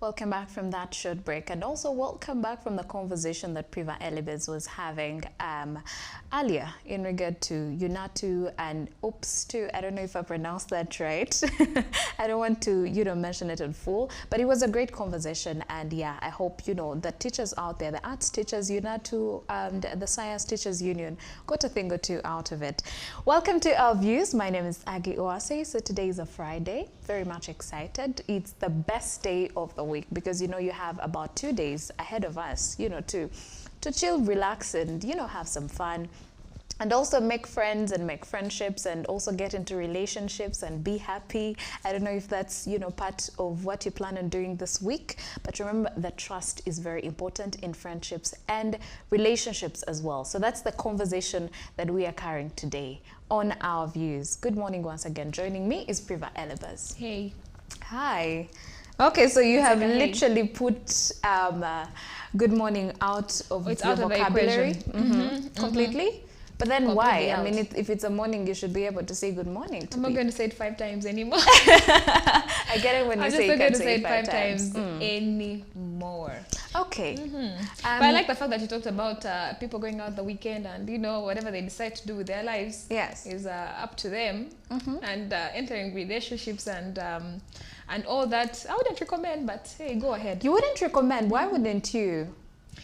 Welcome back from that short break, and also welcome back from the conversation that Priva Elibes was having earlier in regard to Unatu and Oops too. I don't know if I pronounced that right. I don't want to, mention it in full, but it was a great conversation. And yeah, I hope, the teachers out there, the arts teachers, Unatu, and the Science Teachers Union got a thing or two out of it. Welcome to our views. My name is Agi Oase. So today is a Friday. Very much excited. It's the best day of the week because you have about 2 days ahead of us, to chill, relax, and have some fun, and also make friends and make friendships, and also get into relationships and be happy. I don't know if that's part of what you plan on doing this week, but remember that trust is very important in friendships and relationships as well. So that's the conversation that we are carrying today on our views. Good morning once again. Joining me is Priva Elibes. Hey. Hi. Okay, so you have literally put good morning out of your vocabulary completely. But then why? I mean, if it's a morning, you should be able to say good morning to I'm not going to say it 5 times anymore. I get it when you say you can't say it 5 times anymore. Okay. But I like the fact that you talked about people going out the weekend and, whatever they decide to do with their lives is up to them. And entering relationships and all that. I wouldn't recommend, but hey, go ahead. You wouldn't recommend? Why wouldn't you?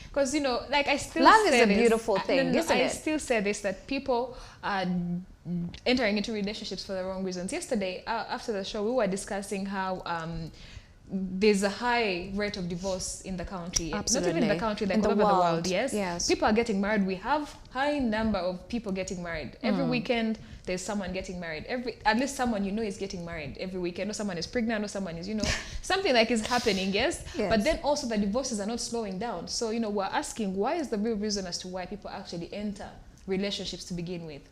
Because, I still love is a beautiful thing, isn't it? I still say this, that people are entering into relationships for the wrong reasons. Yesterday, after the show, we were discussing how there's a high rate of divorce in the country. Absolutely. Not even in the country, like all over the world, yes. People are getting married. We have high number of people getting married. Every weekend, there's someone getting married. At least someone is getting married every weekend, or someone is pregnant, or someone is, something like is happening, yes? But then also the divorces are not slowing down. So, we're asking, why is the real reason as to why people actually enter relationships to begin with?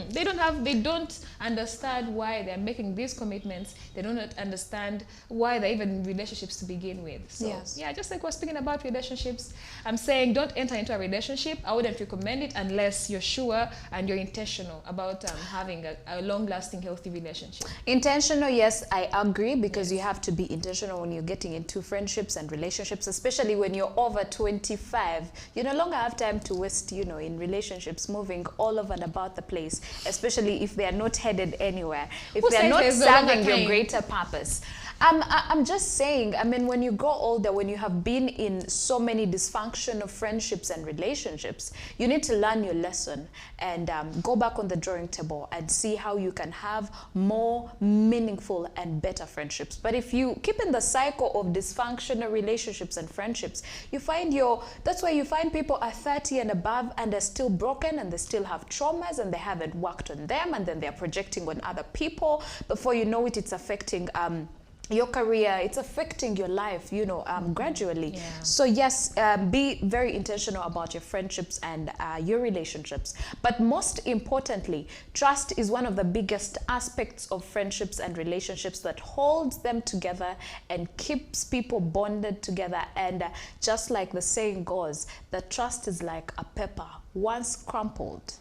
They don't understand why they're making these commitments. They do not understand why they're even in relationships to begin with. So yeah, just like we're speaking about relationships, I'm saying don't enter into a relationship. I wouldn't recommend it unless you're sure and you're intentional about having a long-lasting, healthy relationship. Intentional, yes, I agree, because you have to be intentional when you're getting into friendships and relationships, especially when you're over 25. You no longer have time to waste, in relationships moving all over and about the place, especially if they are not headed anywhere, if they are not serving your greater purpose. I'm just saying, I mean, when you grow older, when you have been in so many dysfunctional friendships and relationships, you need to learn your lesson and go back on the drawing table and see how you can have more meaningful and better friendships. But if you keep in the cycle of dysfunctional relationships and friendships, that's why you find people are 30 and above and they're still broken, and they still have traumas, and they haven't worked on them, and then they're projecting on other people. Before you know it, it's affecting your career, it's affecting your life, gradually. So yes, be very intentional about your friendships and your relationships. But most importantly, trust is one of the biggest aspects of friendships and relationships that holds them together and keeps people bonded together. And just like the saying goes, that trust is like a pepper. Once crumpled,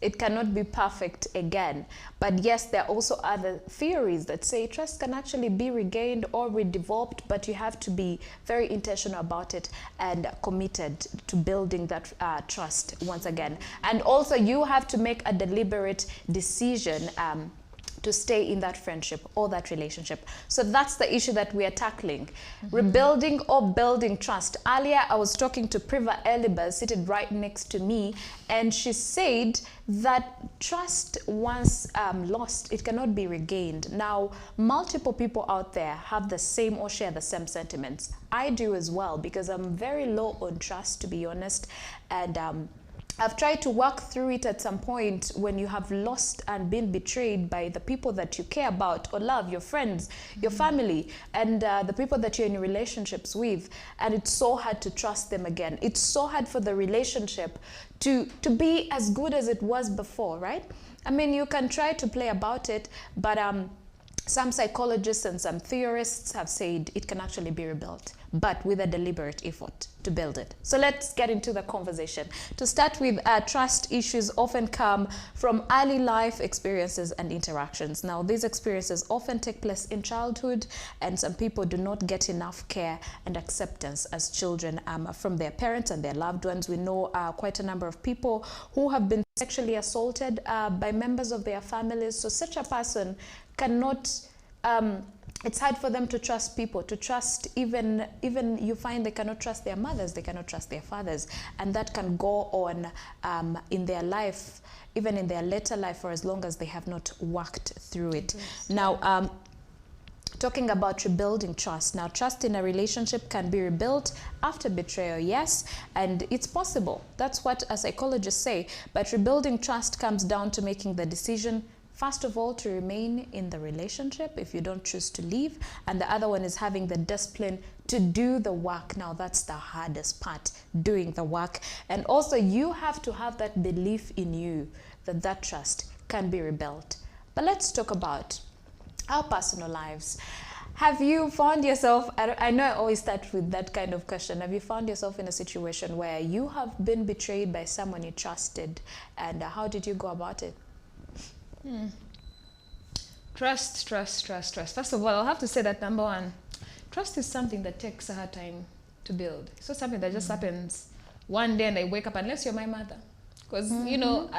it cannot be perfect again. But yes, there are also other theories that say trust can actually be regained or redeveloped, but you have to be very intentional about it and committed to building that trust once again. And also you have to make a deliberate decision to stay in that friendship or that relationship. So that's the issue that we are tackling. Rebuilding or building trust. Earlier, I was talking to Priva Elibes, seated right next to me, and she said that trust once lost, it cannot be regained. Now, multiple people out there have the same or share the same sentiments. I do as well, because I'm very low on trust, to be honest, and I've tried to work through it at some point when you have lost and been betrayed by the people that you care about or love, your friends, your family, and the people that you're in relationships with. And it's so hard to trust them again. It's so hard for the relationship to be as good as it was before, right? I mean, you can try to play about it, but some psychologists and some theorists have said it can actually be rebuilt. but with a deliberate effort to build it. So let's get into the conversation. To start with, trust issues often come from early life experiences and interactions. Now, these experiences often take place in childhood, and some people do not get enough care and acceptance as children from their parents and their loved ones. We know quite a number of people who have been sexually assaulted by members of their families. So such a person cannot, it's hard for them to trust people, to trust even you find they cannot trust their mothers, they cannot trust their fathers. And that can go on in their life, even in their later life, for as long as they have not worked through it. Yes. Now, talking about rebuilding trust. Now, trust in a relationship can be rebuilt after betrayal, yes, and it's possible. That's what psychologists say. But rebuilding trust comes down to making the decision, first of all, to remain in the relationship if you don't choose to leave. And the other one is having the discipline to do the work. Now, that's the hardest part, doing the work. And also, you have to have that belief in you that that trust can be rebuilt. But let's talk about our personal lives. Have you found yourself, I know I always start with that kind of question, have you found yourself in a situation where you have been betrayed by someone you trusted, and how did you go about it? Trust. First of all, I'll have to say that number one, trust is something that takes a hard time to build. It's not something that just happens one day and I wake up, unless you're my mother. Because, you know,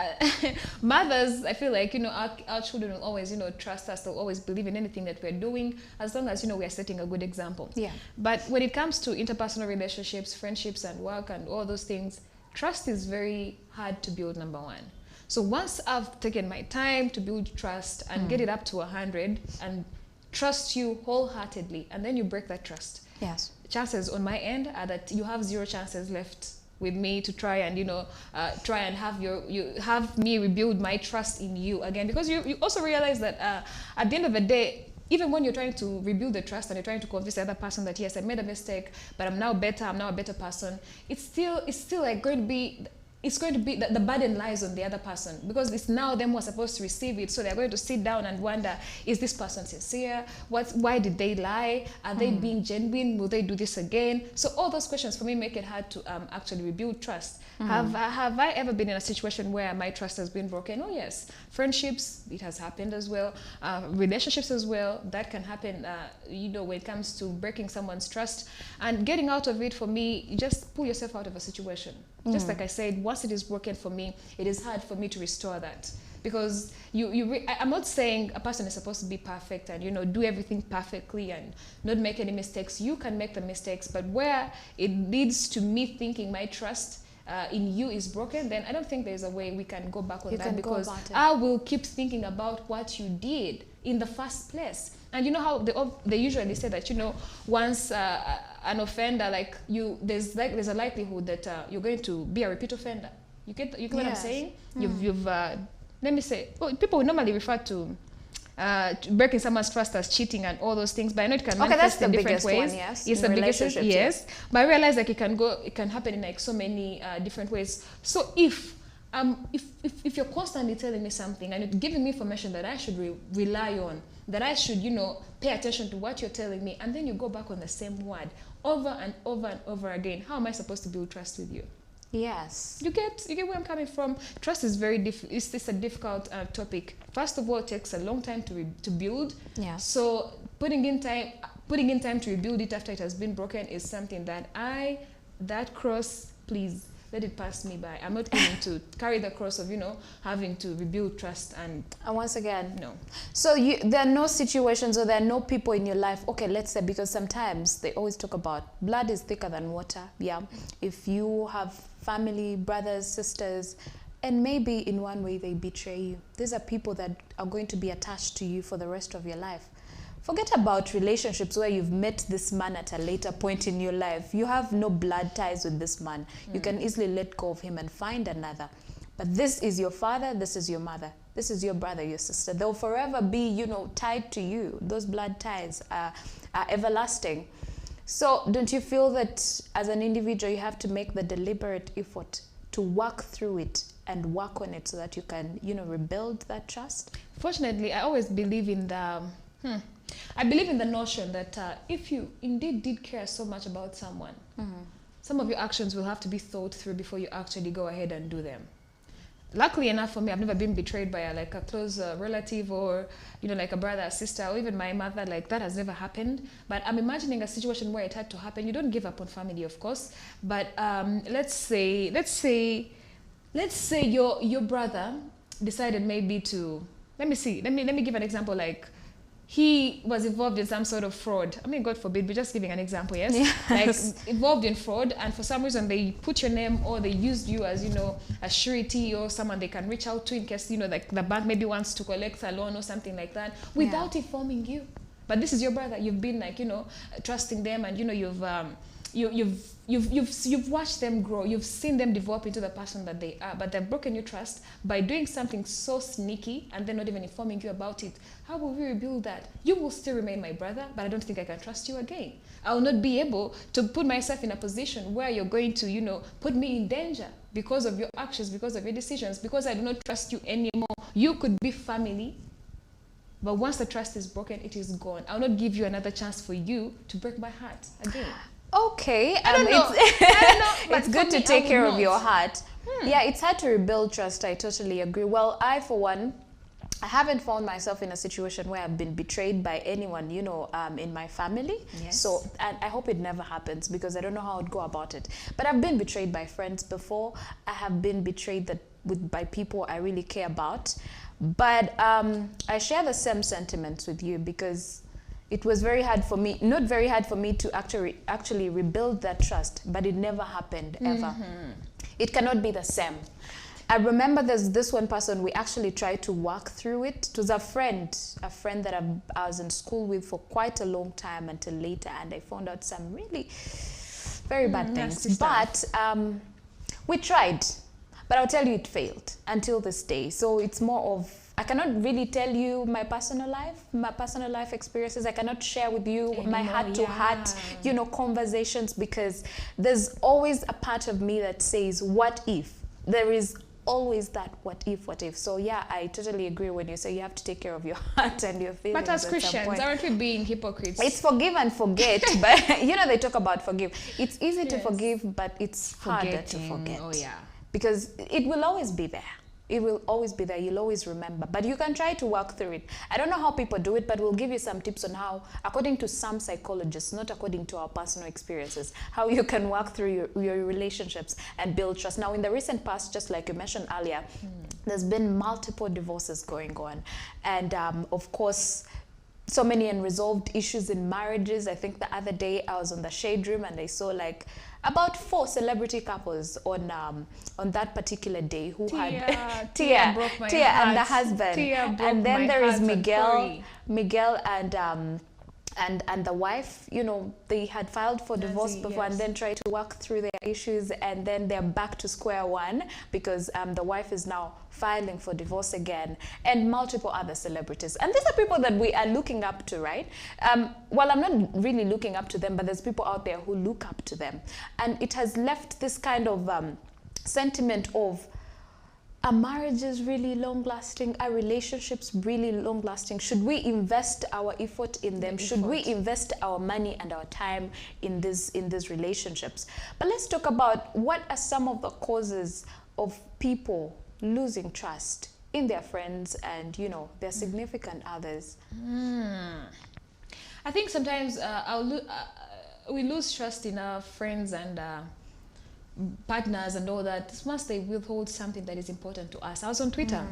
mothers, I feel like, you know, our children will always, you know, trust us. They'll always believe in anything that we're doing, as long as, you know, we are setting a good example. Yeah. But when it comes to interpersonal relationships, friendships and work and all those things, trust is very hard to build, number one. So once I've taken my time to build trust and get it up to 100 and trust you wholeheartedly, and then you break that trust. Yes. Chances on my end are that you have 0 chances left with me to try and, you know, try and have me rebuild my trust in you again, because you also realize that at the end of the day, even when you're trying to rebuild the trust and you're trying to convince the other person that yes, I made a mistake, but I'm now better, I'm now a better person, it's still like going to be, it's going to be the burden lies on the other person, because it's now them who are supposed to receive it. So they're going to sit down and wonder, is this person sincere? Why did they lie? Are they being genuine? Will they do this again? So all those questions for me make it hard to actually rebuild trust. Have I ever been in a situation where my trust has been broken? Oh yes. Friendships, it has happened as well. Relationships as well, that can happen, you know, when it comes to breaking someone's trust. And getting out of it, for me, you just pull yourself out of a situation. Just like I said, once it is broken for me, it is hard for me to restore that. Because I'm not saying a person is supposed to be perfect and, you know, do everything perfectly and not make any mistakes. You can make the mistakes, but where it leads to me thinking my trust in you is broken, then I don't think there's a way we can go back on that, because I will keep thinking about what you did in the first place. And you know how they usually say that, you know, once an offender, like you, there's a likelihood that you're going to be a repeat offender. You get what I'm saying? You've let me say, well, people normally refer to breaking someone's trust as cheating and all those things, but I know it can manifest in different ways. One, yes. It's the biggest, yes. But I realize like it can happen in like so many different ways. So if you're constantly telling me something and you're giving me information that I should rely on, that I should, you know, pay attention to what you're telling me, and then you go back on the same word over and over and over again, how am I supposed to build trust with you? Yes. You get where I'm coming from. Trust is very it's a difficult topic. First of all, it takes a long time to build. Yeah. So putting in time to rebuild it after it has been broken is something that that cross, please let it pass me by. I'm not willing to carry the cross of, you know, having to rebuild trust and once again, no. So there are no situations or there are no people in your life, okay, let's say, because sometimes they always talk about blood is thicker than water. Yeah. If you have family, brothers, sisters, and maybe in one way they betray you, these are people that are going to be attached to you for the rest of your life. Forget about relationships where you've met this man at a later point in your life. You have no blood ties with this man. You can easily let go of him and find another. But this is your father, this is your mother, this is your brother, your sister. They'll forever be, you know, tied to you. Those blood ties are everlasting. So don't you feel that as an individual you have to make the deliberate effort to work through it and work on it so that you can, you know, rebuild that trust? Fortunately, I always believe in the I believe in the notion that if you indeed did care so much about someone, some of your actions will have to be thought through before you actually go ahead and do them. Luckily enough for me, I've never been betrayed by a close relative, or like a brother or sister, or even my mother. Like, that has never happened. But I'm imagining a situation where it had to happen. You don't give up on family, of course, but let's say your brother decided maybe to, let me give an example. Like, he was involved in some sort of fraud. I mean, God forbid, but just giving an example, yes? Like, involved in fraud, and for some reason they put your name, or they used you as, a surety, or someone they can reach out to in case, like the bank maybe wants to collect a loan or something like that, without informing you. But this is your brother. You've been trusting them, and you've watched them grow. You've seen them develop into the person that they are, but they've broken your trust by doing something so sneaky and then not even informing you about it. How will we rebuild that? You will still remain my brother, but I don't think I can trust you again. I will not be able to put myself in a position where you're going to, put me in danger because of your actions, because of your decisions, because I do not trust you anymore. You could be family, but once the trust is broken, it is gone. I will not give you another chance for you to break my heart again. Okay, I don't know. It's good to take care of your heart. Yeah, it's hard to rebuild trust. I totally agree. Well, I, for one, I haven't found myself in a situation where I've been betrayed by anyone, in my family. Yes. So, and I hope it never happens, because I don't know how I'd go about it. But I've been betrayed by friends before. I have been betrayed by people I really care about. But I share the same sentiments with you, because it was very hard for me, not very hard for me to actually rebuild that trust, but it never happened ever. It cannot be the same. I remember there's this one person, we actually tried to work through it. It was a friend that I was in school with for quite a long time, until later, and I found out some really very bad things. But we tried, but I'll tell you, it failed until this day. So it's more of, I cannot really tell you my personal life experiences. I cannot share with you my heart-to-heart, conversations, because there's always a part of me that says, what if? There is always that what if. So yeah, I totally agree when you say you have to take care of your heart and your feelings. But as Christians, aren't we being hypocrites? It's forgive and forget, but they talk about forgive. It's easy to forgive, but it's harder to forget. Oh yeah. Because it will always be there. It will always be there. You'll always remember. But you can try to work through it. I don't know how people do it, but we'll give you some tips on how, according to some psychologists, not according to our personal experiences, how you can work through your relationships and build trust. Now, in the recent past, just like you mentioned earlier, there's been multiple divorces going on. And of course, so many unresolved issues in marriages. I think the other day I was on the Shade Room and I saw about 4 celebrity couples on that particular day who had Tia and the husband, and then there is Miguel and the wife. They had filed for divorce before, and then tried to work through their issues, and then they're back to square one, because the wife is now filing for divorce again, and multiple other celebrities. And these are people that we are looking up to, right? Well, I'm not really looking up to them, but there's people out there who look up to them. And it has left this kind of sentiment of, are marriages really long-lasting? Are relationships really long-lasting? Should we invest our effort in them? Should we invest our money and our time in these relationships? But let's talk about what are some of the causes of people losing trust in their friends and, their significant others. I think sometimes we lose trust in our friends and partners and all that once they withhold something that is important to us. I was on Twitter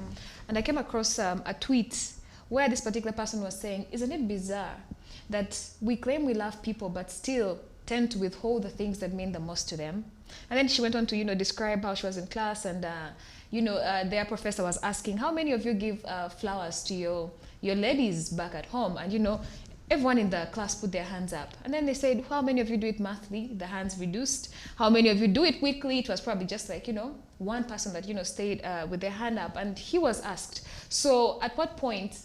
and I came across a tweet where this particular person was saying, isn't it bizarre that we claim we love people but still tend to withhold the things that mean the most to them? And then she went on to describe how she was in class, and their professor was asking, how many of you give flowers to your ladies back at home? And everyone in the class put their hands up. And then they said, how many of you do it monthly? The hands reduced. How many of you do it weekly? It was probably just one person that, stayed with their hand up. And he was asked, so at what point,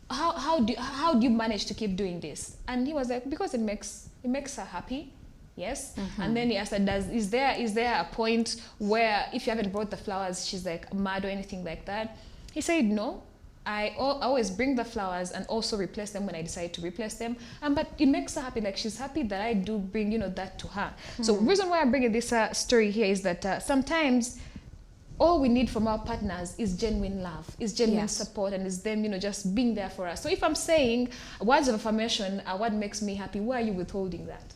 how do you manage to keep doing this? And he was like, because it makes her happy. Yes. And then he asked her, is there a point where if you haven't brought the flowers, she's like mad or anything like that? He said, no. I always bring the flowers and also replace them when I decide to replace them. But it makes her happy. Like, she's happy that I do bring, you know, that to her. So the reason why I'm bringing this story here is that sometimes all we need from our partners is genuine love, is genuine support, and is them, you know, just being there for us. So if I'm saying words of affirmation are what makes me happy, why are you withholding that?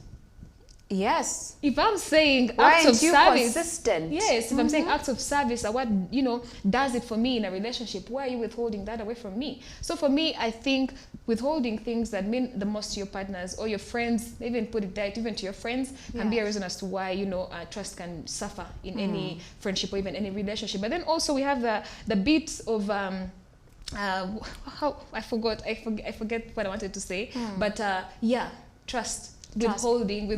Yes. If I'm saying acts of service, consistent? Yes. If I'm saying acts of service are what, you know, does it for me in a relationship, why are you withholding that away from me? So for me, I think withholding things that mean the most to your partners or your friends, even put it direct, even to your friends, can be a reason as to why, you know, trust can suffer in any friendship or even any relationship. But then also we have the bits of I forget what I wanted to say, but trust. Withholding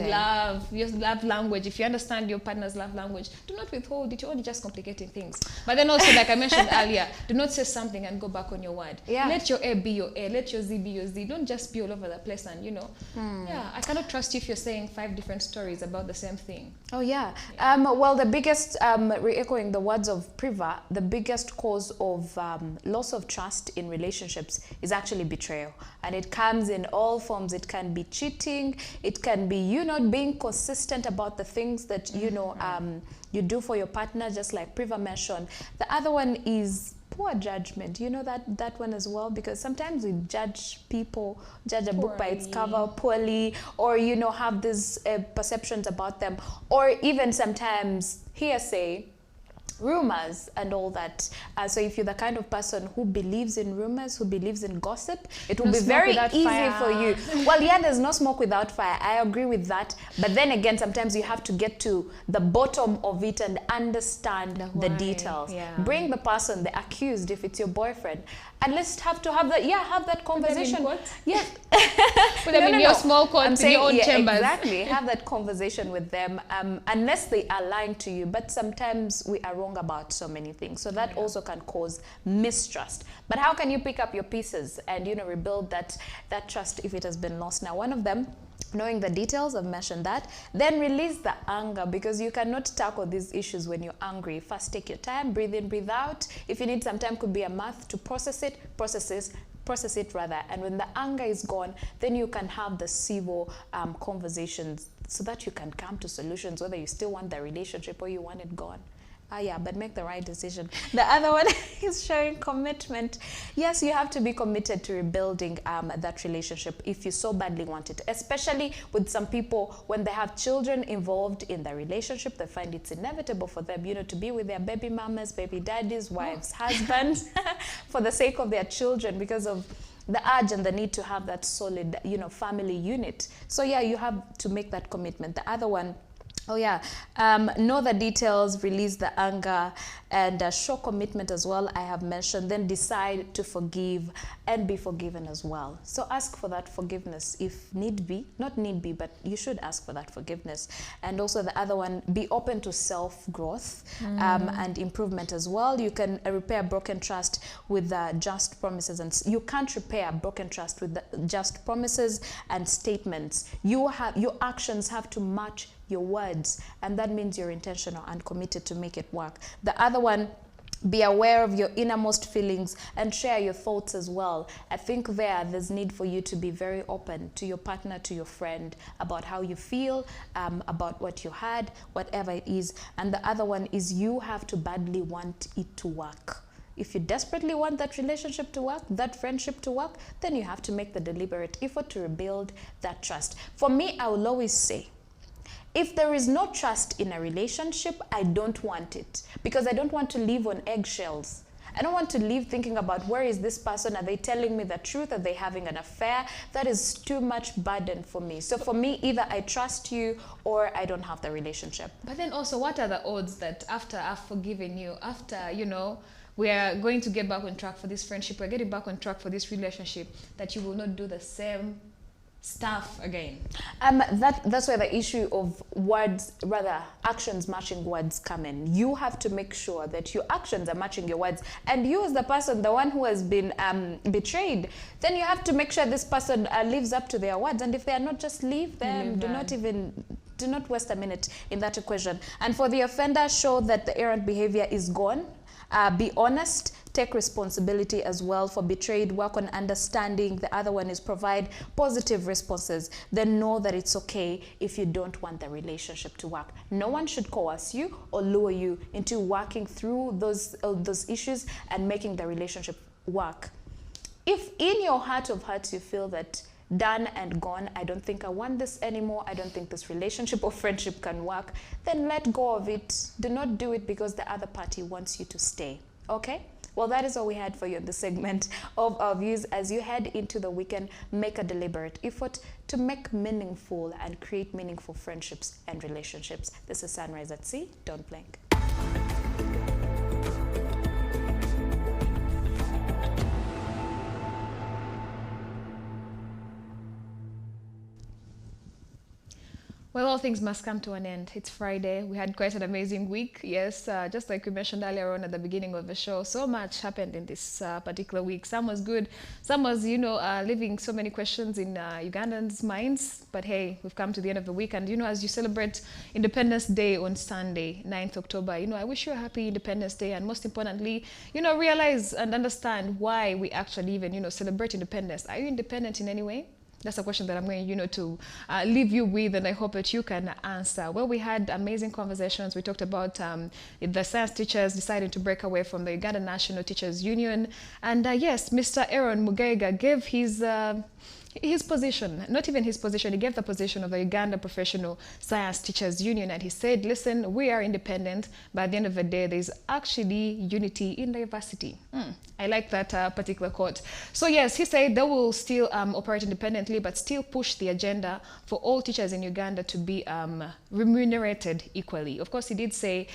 love, your love language. If you understand your partner's love language, do not withhold it. You're only just complicating things. But then also, like I mentioned earlier, do not say something and go back on your word. Let your A be your A, let your Z be your Z. Don't just be all over the place and, you know, I cannot trust you if you're saying 5 different stories about the same thing. Well, the biggest, re-echoing the words of Priva, the biggest cause of loss of trust in relationships is actually betrayal. And it comes in all forms. It can be cheating. It can be you not being consistent about the things that, you know, you do for your partner, just like Priva mentioned. The other one is poor judgment. You know that one as well, because sometimes we judge people, judge a book by its cover poorly, or, you know, have these perceptions about them, or even sometimes hearsay, rumors and all that. So if you're the kind of person who believes in rumors, who believes in gossip, it will be very easy for you. Well, there's no smoke without fire. I agree with that. But then again, sometimes you have to get to the bottom of it and understand the details. Bring the person, the accused, if it's your boyfriend, and let's have that conversation. Yes. Put them in your small court, in your own chambers. Exactly. Have that conversation with them, unless they are lying to you. But sometimes we are wrong about so many things. So that also can cause mistrust. But how can you pick up your pieces and, you know, rebuild that trust if it has been lost? Now, one of them, knowing the details, I've mentioned that. Then release the anger, because you cannot tackle these issues when you're angry. First, take your time, breathe in, breathe out. If you need some time, could be a month to process it rather. And when the anger is gone, then you can have the civil conversations so that you can come to solutions, whether you still want the relationship or you want it gone. But make the right decision. The other one is showing commitment. Yes, you have to be committed to rebuilding that relationship if you so badly want it. Especially with some people, when they have children involved in the relationship, they find it's inevitable for them, you know, to be with their baby mamas, baby daddies, wives, husbands, for the sake of their children, because of the urge and the need to have that solid, you know, family unit. So you have to make that commitment. The other one, know the details, release the anger, and show commitment as well. I have mentioned. Then decide to forgive and be forgiven as well. So ask for that forgiveness if need be. Not need be, but you should ask for that forgiveness. And also the other one, be open to self-growth and improvement as well. You can repair broken trust with just promises, and you can't repair broken trust with just promises and statements. Your actions have to match your words, and that means you're intentional and committed to make it work. The other one, be aware of your innermost feelings and share your thoughts as well. I think there's need for you to be very open to your partner, to your friend, about how you feel, about what you had, whatever it is. And the other one is you have to badly want it to work. If you desperately want that relationship to work, that friendship to work, then you have to make the deliberate effort to rebuild that trust. For me, I will always say, if there is no trust in a relationship, I don't want it, because I don't want to live on eggshells. I don't want to live thinking about, where is this person? Are they telling me the truth? Are they having an affair? That is too much burden for me. So for me, either I trust you or I don't have the relationship. But then also, what are the odds that after I've forgiven you, after, you know, we are going to get back on track for this friendship, we're getting back on track for this relationship, that you will not do the same stuff again? That's where the issue of words, rather actions matching words, come in. You have to make sure that your actions are matching your words, and you as the person, the one who has been betrayed, then you have to make sure this person lives up to their words. And if they are not, just leave them. Do not waste a minute in that equation. And for the offender, show that the errant behavior is gone. Be honest, take responsibility as well for betrayed, work on understanding. The other one is provide positive responses. Then know that it's okay if you don't want the relationship to work. No one should coerce you or lure you into working through those issues and making the relationship work. If in your heart of hearts you feel that done and gone, I don't think I want this anymore, I don't think this relationship or friendship can work, then let go of it. Do not do it because the other party wants you to stay. Okay? Well, that is all we had for you in this segment of our views. As you head into the weekend, make a deliberate effort to make meaningful and create meaningful friendships and relationships. This is Sunrise at Sea. Don't blink. Well, all things must come to an end. It's Friday. We had quite an amazing week. Yes, just like we mentioned earlier on at the beginning of the show, so much happened in this particular week. Some was good, some was, leaving so many questions in Ugandans' minds. But hey, we've come to the end of the week. And, as you celebrate Independence Day on Sunday, 9th October, I wish you a happy Independence Day. And most importantly, realize and understand why we actually even, celebrate independence. Are you independent in any way? That's a question that I'm going, to leave you with, and I hope that you can answer. Well, we had amazing conversations. We talked about the science teachers deciding to break away from the Uganda National Teachers Union. And yes, Mr. Aaron Mugaiga gave his position, not even his position, he gave the position of the Uganda Professional Science Teachers Union, and he said, listen, we are independent, but at the end of the day, there's actually unity in diversity. I like that particular quote. So yes, he said they will still operate independently, but still push the agenda for all teachers in Uganda to be remunerated equally. Of course, he did say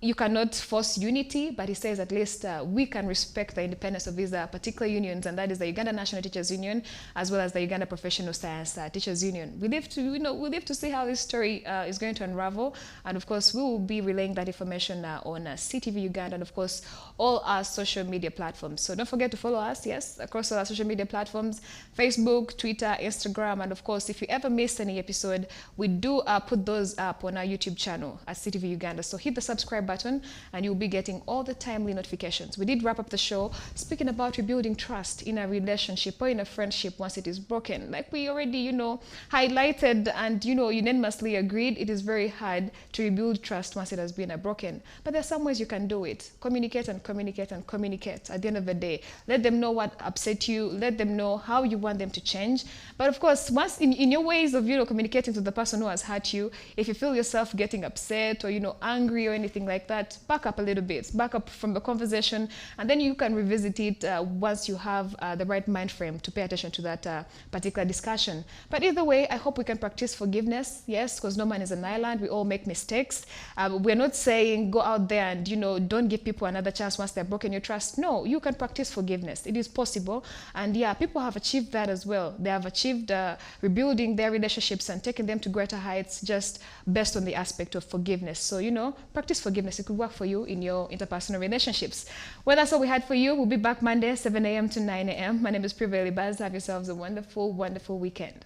you cannot force unity, but he says at least we can respect the independence of these particular unions, and that is the Uganda National Teachers Union as well as the Uganda Professional Science Teachers Union. We live to see how this story is going to unravel, and of course we will be relaying that information on CTV Uganda and of course all our social media platforms. So don't forget to follow us, yes, across all our social media platforms, Facebook, Twitter, Instagram, and of course if you ever missed any episode, we do put those up on our YouTube channel at CTV Uganda. So hit the subscribe button and you'll be getting all the timely notifications. We did wrap up the show speaking about rebuilding trust in a relationship or in a friendship once it is broken. Like we already, highlighted and, unanimously agreed, it is very hard to rebuild trust once it has been broken. But there are some ways you can do it. Communicate and communicate and communicate at the end of the day. Let them know what upset you. Let them know how you want them to change. But of course, once in your ways of, communicating to the person who has hurt you, if you feel yourself getting upset or, angry or anything like that, back up a little bit, back up from the conversation, and then you can revisit it once you have the right mind frame to pay attention to that particular discussion. But either way, I hope we can practice forgiveness, yes, because no man is an island. We all make mistakes. We're not saying go out there and, don't give people another chance once they've broken your trust. No, you can practice forgiveness. It is possible. And yeah, people have achieved that as well. They have achieved rebuilding their relationships and taking them to greater heights just based on the aspect of forgiveness. So, practice forgiveness. It could work for you in your interpersonal relationships. Well, that's all we had for you. We'll be back Monday, 7 a.m. to 9 a.m. My name is Priveli Baz. Have yourselves a wonderful, wonderful weekend.